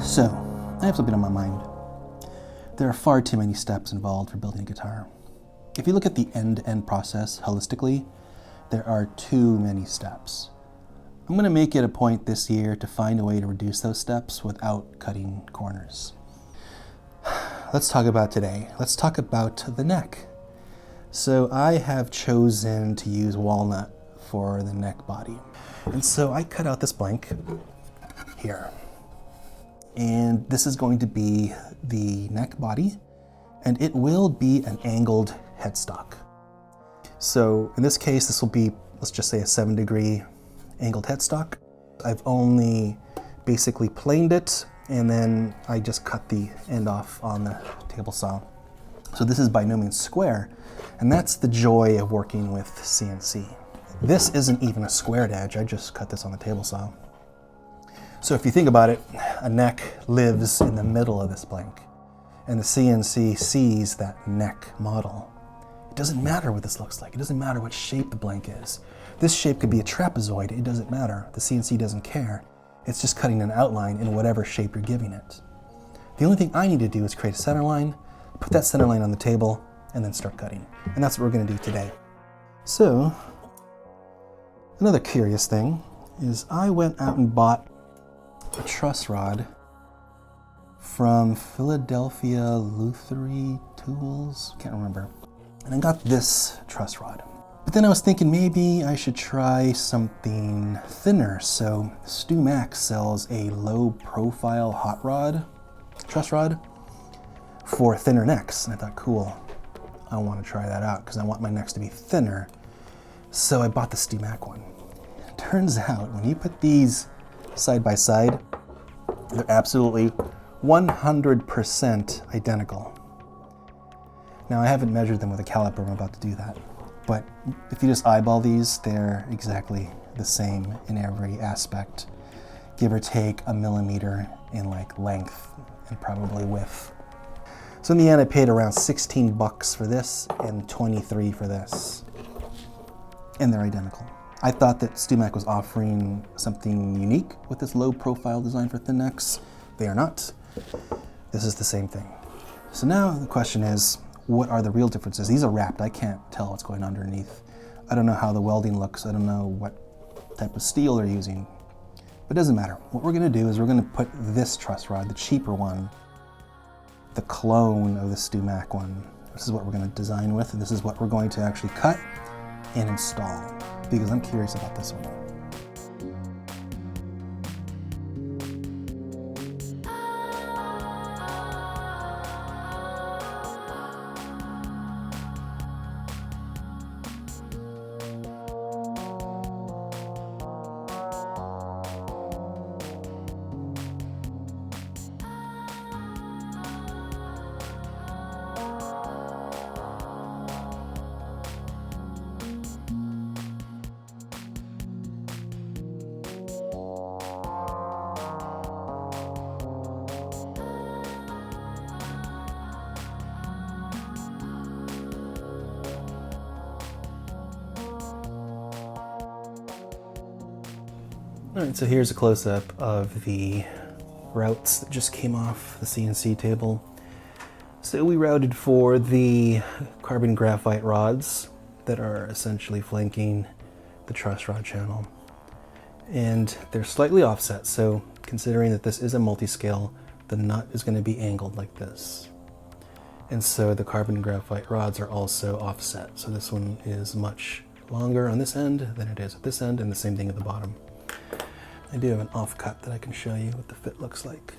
So, I have something on my mind. There are far too many steps involved for building a guitar. If you look at the end-to-end process holistically, there are too many steps. I'm going to make it a point this year to find a way to reduce those steps without cutting corners. Let's talk about today. Let's talk about the neck. So I have chosen to use walnut for the neck body. And so I cut out this blank here. And this is going to be the neck body, and it will be an angled headstock. So in this case, this will be, let's just say, a 7-degree angled headstock. I've only basically planed it, and then I just cut the end off on the table saw. So this is by no means square, and that's the joy of working with CNC. This isn't even a squared edge, I just cut this on the table saw. So if you think about it, a neck lives in the middle of this blank, and the CNC sees that neck model. It doesn't matter what this looks like, it doesn't matter what shape the blank is. This shape could be a trapezoid, it doesn't matter. The CNC doesn't care. It's just cutting an outline in whatever shape you're giving it. The only thing I need to do is create a center line, put that center line on the table, and then start cutting. And that's what we're gonna do today. So, another curious thing is I went out and bought a truss rod from Philadephia Luthier tools, can't remember. And I got this truss rod. But then I was thinking maybe I should try something thinner. So Stewmac sells a low profile hot rod, truss rod, for thinner necks. And I thought, cool, I want to try that out because I want my necks to be thinner. So I bought the Stewmac one. Turns out when you put these side by side, they're absolutely 100% identical. Now I haven't measured them with a caliper, I'm about to do that. But if you just eyeball these, they're exactly the same in every aspect, give or take a millimeter in like length and probably width. So in the end I paid around 16 bucks for this and 23 for this. And they're identical. I thought that Stewmac was offering something unique with this low profile design for thin necks. They are not. This is the same thing. So now the question is, what are the real differences? These are wrapped, I can't tell what's going underneath. I don't know how the welding looks, I don't know what type of steel they're using. But it doesn't matter. What we're gonna do is we're gonna put this truss rod, the cheaper one, the clone of the Stewmac one. This is what we're gonna design with, and this is what we're going to actually cut and install, because I'm curious about this one. All right, so here's a close-up of the routs that just came off the CNC table. So we routed for the carbon graphite rods that are essentially flanking the truss rod channel. And they're slightly offset, so considering that this is a multi-scale, the nut is going to be angled like this. And so the carbon graphite rods are also offset. So this one is much longer on this end than it is at this end, and the same thing at the bottom. I do have an offcut that I can show you what the fit looks like.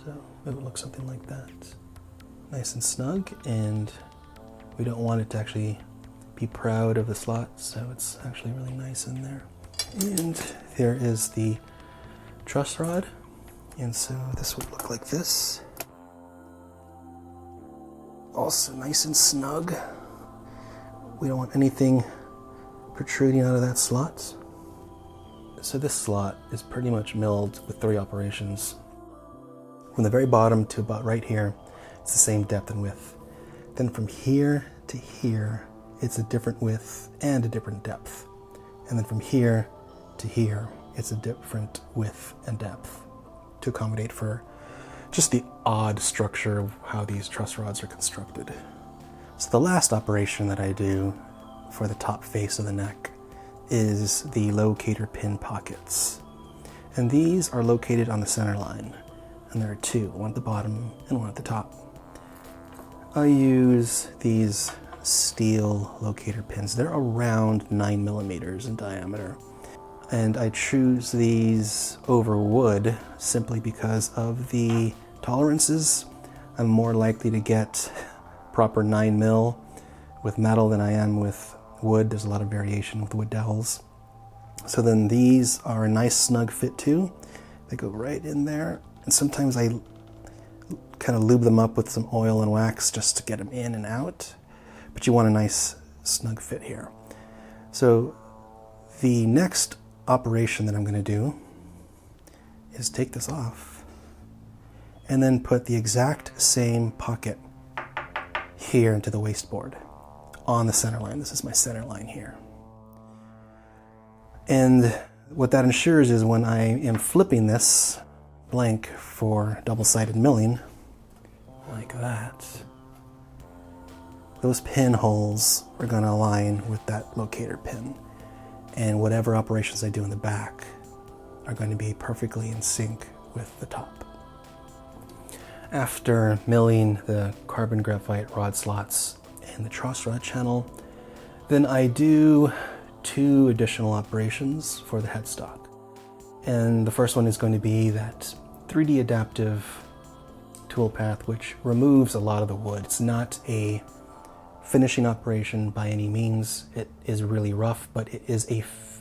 So it would look something like that. Nice and snug, and we don't want it to actually be proud of the slot, so it's actually really nice in there. And there is the truss rod, and so this would look like this. Also nice and snug. We don't want anything protruding out of that slot. So this slot is pretty much milled with 3 operations. From the very bottom to about right here, it's the same depth and width. Then from here to here, it's a different width and a different depth. And then from here to here, it's a different width and depth. to accommodate for just the odd structure of how these truss rods are constructed. So the last operation that I do for the top face of the neck is the locator pin pockets. And these are located on the center line. And there are two, one at the bottom and one at the top. I use these steel locator pins. They're around 9 millimeters in diameter. And I choose these over wood simply because of the tolerances. I'm more likely to get proper 9 mil with metal than I am with wood. There's a lot of variation with wood dowels. So then these are a nice snug fit too. They go right in there. And sometimes I kind of lube them up with some oil and wax just to get them in and out. But you want a nice snug fit here. So the next operation that I'm going to do is take this off and then put the exact same pocket here into the wasteboard on the center line. This is my center line here. And what that ensures is when I am flipping this blank for double-sided milling, like that, those pinholes are going to align with that locator pin. And whatever operations I do in the back are going to be perfectly in sync with the top. After milling the carbon graphite rod slots and the truss rod channel, then I do 2 additional operations for the headstock. And the first one is going to be that 3D adaptive toolpath, which removes a lot of the wood. It's not a finishing operation by any means. It is really rough, but it is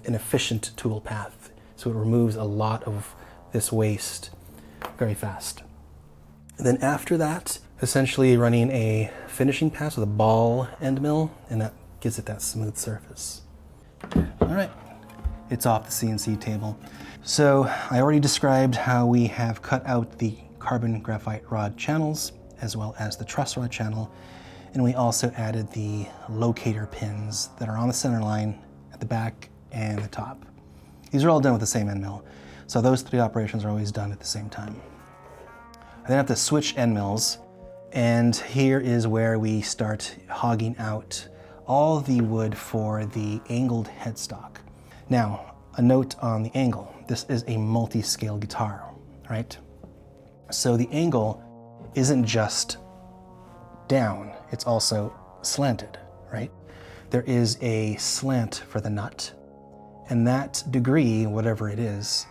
an efficient toolpath. So it removes a lot of this waste very fast. And then after that, essentially running a finishing pass with a ball end mill, and that gives it that smooth surface. All right, it's off the CNC table. So I already described how we have cut out the carbon graphite rod channels as well as the truss rod channel. And we also added the locator pins that are on the center line at the back and the top. These are all done with the same end mill. So those 3 operations are always done at the same time. I then have to switch end mills. And here is where we start hogging out all the wood for the angled headstock. Now, a note on the angle. This is a multi-scale guitar, right? So the angle isn't just down, it's also slanted, right? There is a slant for the nut, and that degree, whatever it is,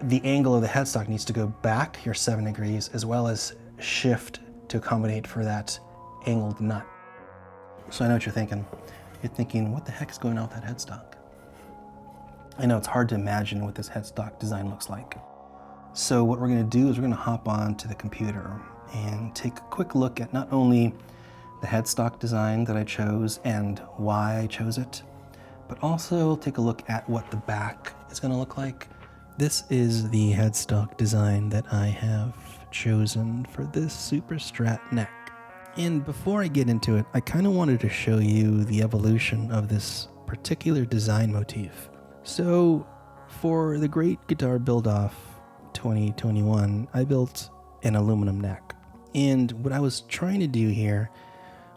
the angle of the headstock needs to go back here 7 degrees as well as shift to accommodate for that angled nut. So I know what you're thinking. You're thinking, what the heck is going on with that headstock? I know it's hard to imagine what this headstock design looks like. So what we're going to do is we're going to hop on to the computer and take a quick look at not only the headstock design that I chose and why I chose it, but also take a look at what the back is going to look like. This is the headstock design that I have chosen for this Super Strat neck. And before I get into it, I kind of wanted to show you the evolution of this particular design motif. So for the Great Guitar Build-Off 2021, I built an aluminum neck. And what I was trying to do here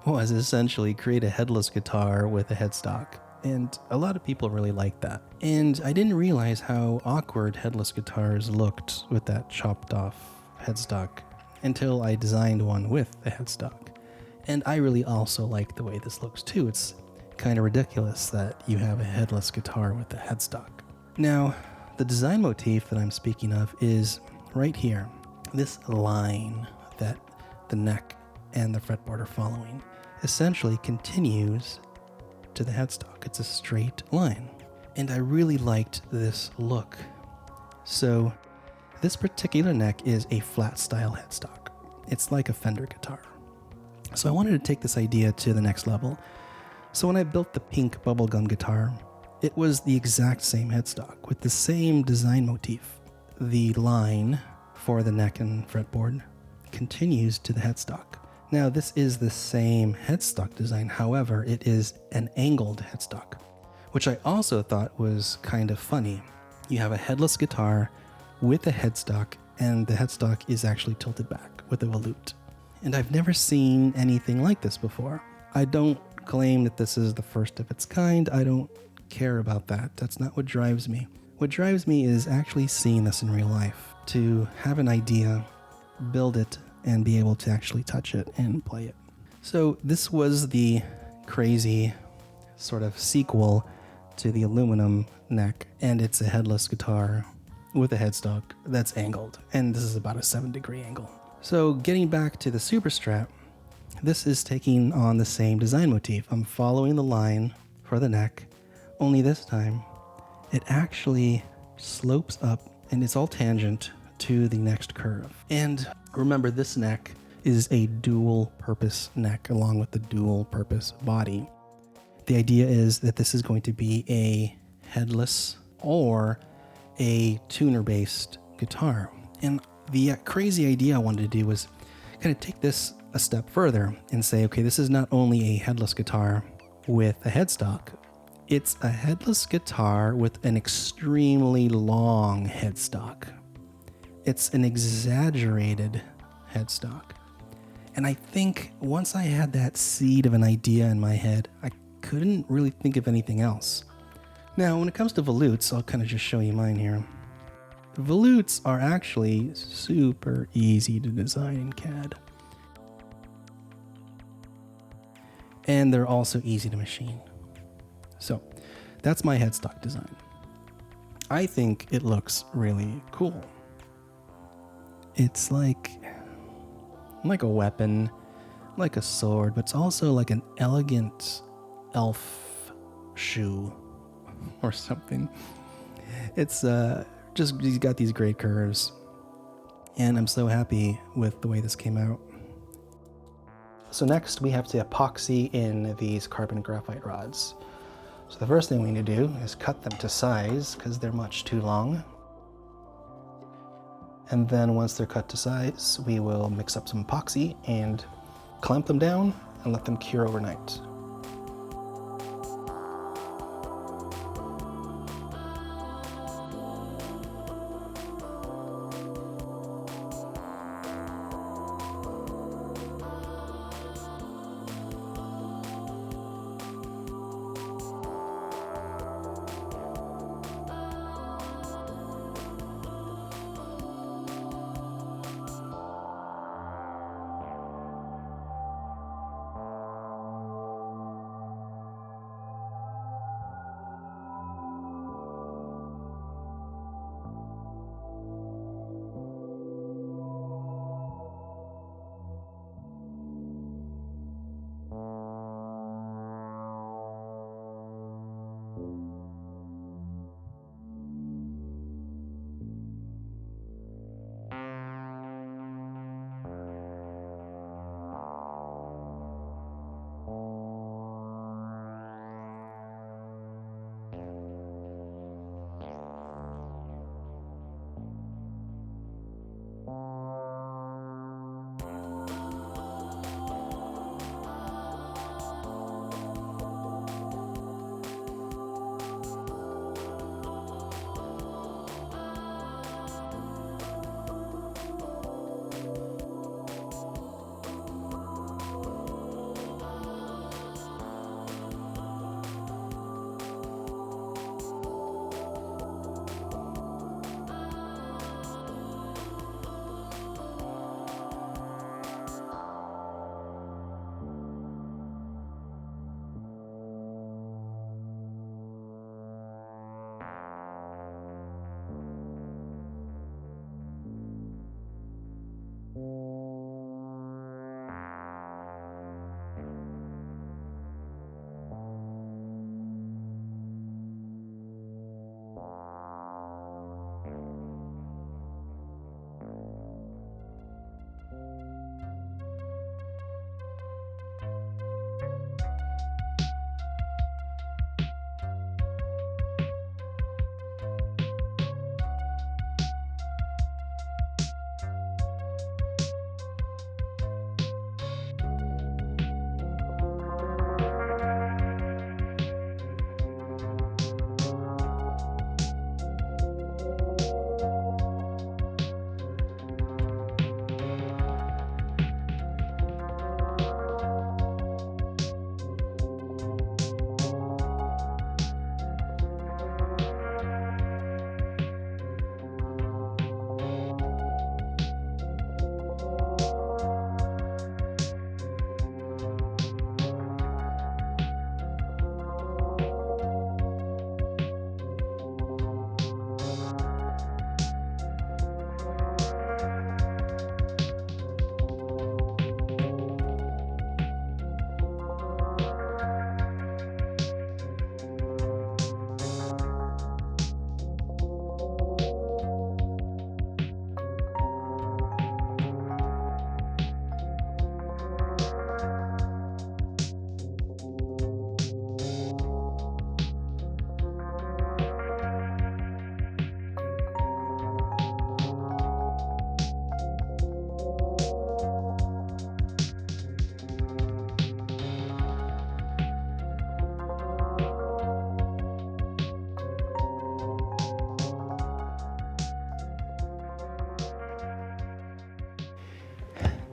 was essentially create a headless guitar with a headstock. And a lot of people really liked that. And I didn't realize how awkward headless guitars looked with that chopped off headstock until I designed one with a headstock. And I really also like the way this looks too. It's kind of ridiculous that you have a headless guitar with a headstock. Now, the design motif that I'm speaking of is right here. This line that the neck and the fretboard are following essentially continues to the headstock. It's a straight line. And I really liked this look. So this particular neck is a flat style headstock. It's like a Fender guitar. So I wanted to take this idea to the next level. So when I built the pink bubblegum guitar, it was the exact same headstock with the same design motif. The line for the neck and fretboard continues to the headstock. Now this is the same headstock design, however, it is an angled headstock, which I also thought was kind of funny. You have a headless guitar with a headstock, and the headstock is actually tilted back with a volute. And I've never seen anything like this before. I don't claim that this is the first of its kind. I don't care about that. That's not what drives me. What drives me is actually seeing this in real life, to have an idea, build it, and be able to actually touch it and play it. So this was the crazy sort of sequel to the aluminum neck, and it's a headless guitar with a headstock that's angled, and this is about a 7-degree angle. So getting back to the Super Strat, this is taking on the same design motif. I'm following the line for the neck, only this time it actually slopes up and it's all tangent to the next curve. And remember, this neck is a dual purpose neck along with the dual purpose body. The idea is that this is going to be a headless or a tuner based guitar. And the crazy idea I wanted to do was kind of take this a step further and say, okay, this is not only a headless guitar with a headstock, it's a headless guitar with an extremely long headstock. It's an exaggerated headstock. And I think once I had that seed of an idea in my head, I couldn't really think of anything else. Now, when it comes to volutes, I'll kind of just show you mine here. Volutes are actually super easy to design in CAD. And they're also easy to machine. So that's my headstock design. I think it looks really cool. It's like a weapon, like a sword, but it's also like an elegant elf shoe or something. It's just, he's got these great curves, and I'm so happy with the way this came out. So next we have to epoxy in these carbon graphite rods. So the first thing we need to do is cut them to size because they're much too long. And then once they're cut to size, we will mix up some epoxy and clamp them down and let them cure overnight.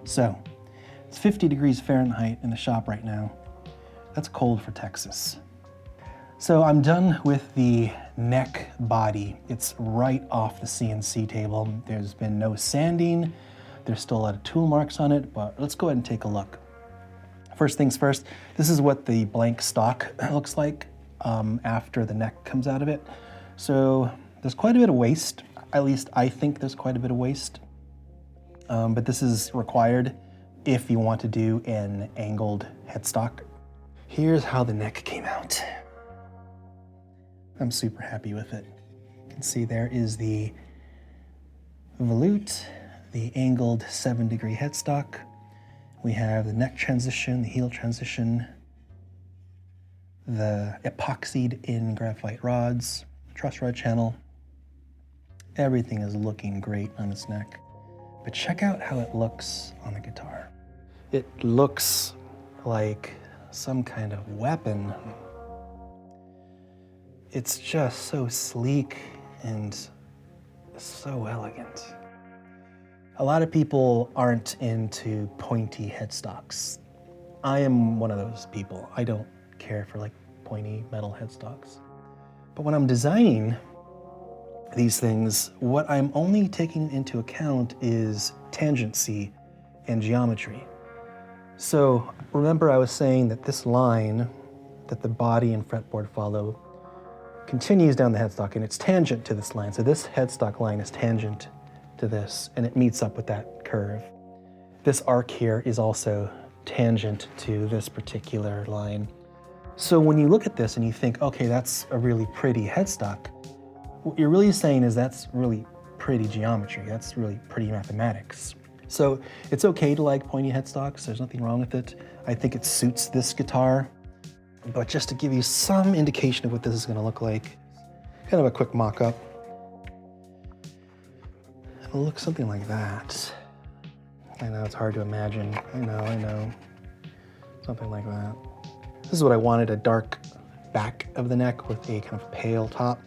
So, it's 50 degrees Fahrenheit in the shop right now. That's cold for Texas. So I'm done with the neck body. It's right off the CNC table. There's been no sanding. There's still a lot of tool marks on it, but let's go ahead and take a look. First things first, this is what the blank stock looks like after the neck comes out of it. So there's quite a bit of waste. At least I think there's quite a bit of waste. But this is required if you want to do an angled headstock. Here's how the neck came out. I'm super happy with it. You can see there is the volute, the angled 7-degree headstock. We have the neck transition, the heel transition, the epoxied in graphite rods, truss rod channel. Everything is looking great on this neck. But check out how it looks on the guitar. It looks like some kind of weapon. It's just so sleek and so elegant. A lot of people aren't into pointy headstocks. I am one of those people. I don't care for like pointy metal headstocks. But when I'm designing these things, what I'm only taking into account is tangency and geometry. So remember I was saying that this line that the body and fretboard follow continues down the headstock and it's tangent to this line. So this headstock line is tangent to this and it meets up with that curve. This arc here is also tangent to this particular line. So when you look at this and you think, okay, that's a really pretty headstock, what you're really saying is that's really pretty geometry. That's really pretty mathematics. So it's okay to like pointy headstocks. There's nothing wrong with it. I think it suits this guitar. But just to give you some indication of what this is going to look like, kind of a quick mock-up. It'll look something like that. I know it's hard to imagine. I know. Something like that. This is what I wanted, a dark back of the neck with a kind of pale top.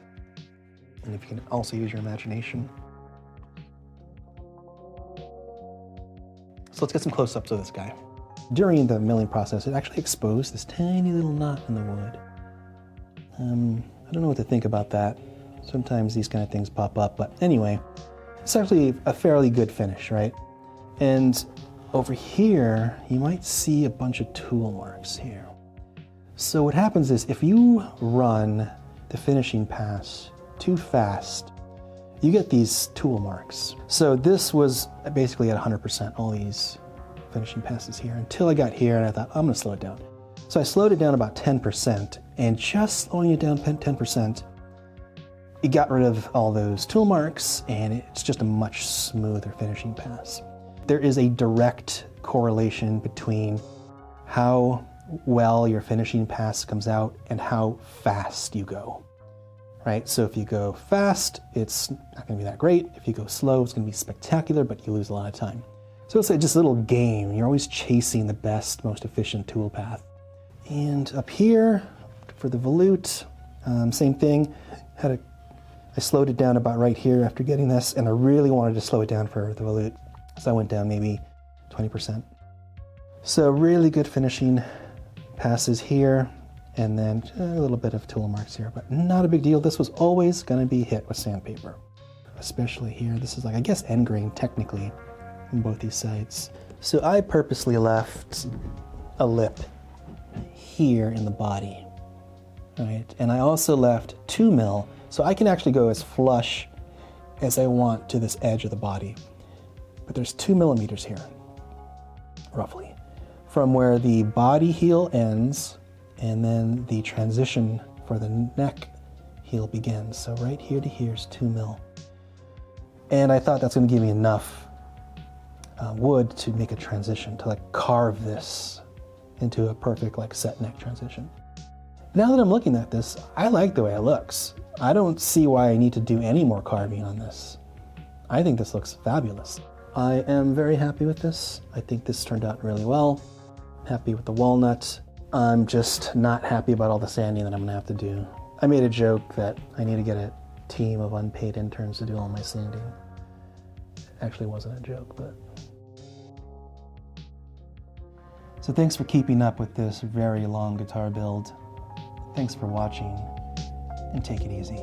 And if you can also use your imagination. So let's get some close-ups of this guy. During the milling process, it actually exposed this tiny little knot in the wood. I don't know what to think about that. Sometimes these kind of things pop up, but anyway, it's actually a fairly good finish, right? And over here, you might see a bunch of tool marks here. So what happens is if you run the finishing pass too fast, you get these tool marks. So this was basically at 100%, all these finishing passes here, until I got here and I thought, I'm gonna slow it down. So I slowed it down about 10%, and just slowing it down 10%, it got rid of all those tool marks, and it's just a much smoother finishing pass. There is a direct correlation between how well your finishing pass comes out and how fast you go, right? So if you go fast, it's not gonna be that great. If you go slow, it's gonna be spectacular, but you lose a lot of time. So it's just a little game. You're always chasing the best, most efficient tool path. And up here, for the volute, same thing. I slowed it down about right here after getting this, and I really wanted to slow it down for the volute. So I went down maybe 20%. So really good finishing passes here, and then a little bit of tool marks here, but not a big deal. This was always gonna be hit with sandpaper, especially here. This is like, I guess, end grain technically on both these sides. So I purposely left a lip here in the body, right? And I also left 2 mil, so I can actually go as flush as I want to this edge of the body. But there's 2 millimeters here, roughly, from where the body heel ends and then the transition for the neck heel begins. So right here to here is 2 mil. And I thought that's gonna give me enough wood to make a transition, to like carve this into a perfect like set neck transition. Now that I'm looking at this, I like the way it looks. I don't see why I need to do any more carving on this. I think this looks fabulous. I am very happy with this. I think this turned out really well. Happy with the walnut. I'm just not happy about all the sanding that I'm gonna have to do. I made a joke that I need to get a team of unpaid interns to do all my sanding. It actually wasn't a joke, but So thanks for keeping up with this very long guitar build. Thanks for watching, and take it easy.